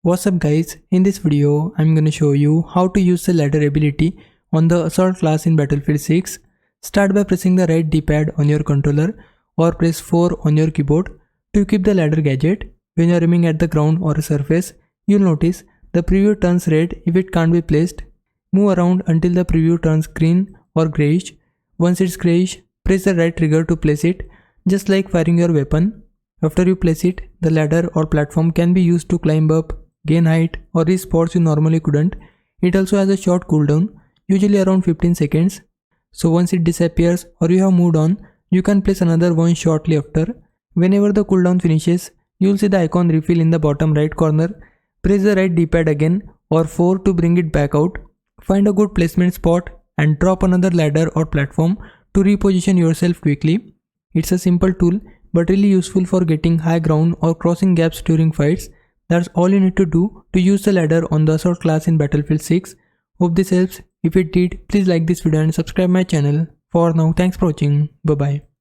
What's up guys, in this video I'm gonna show you how to use the ladder ability on the assault class in Battlefield 6. Start by pressing the right D-pad on your controller or press 4 on your keyboard to equip the ladder gadget. When you're aiming at the ground or a surface, you'll notice the preview turns red if it can't be placed. Move around until the preview turns green or greyish. Once it's greyish, press the right trigger to place it, just like firing your weapon. After you place it, the ladder or platform can be used to climb up, gain height, or reach spots you normally couldn't. It also has a short cooldown, usually around 15 seconds. So once it disappears or you have moved on, you can place another one shortly after. Whenever the cooldown finishes, you'll see the icon refill in the bottom right corner. Press the right D-pad again or 4 to bring it back out. Find a good placement spot and drop another ladder or platform to reposition yourself quickly. It's a simple tool but really useful for getting high ground or crossing gaps during fights. That's all you need to do to use the ladder on the assault class in Battlefield 6. Hope this helps. If it did, please like this video and subscribe my channel. For now, thanks for watching. Bye bye.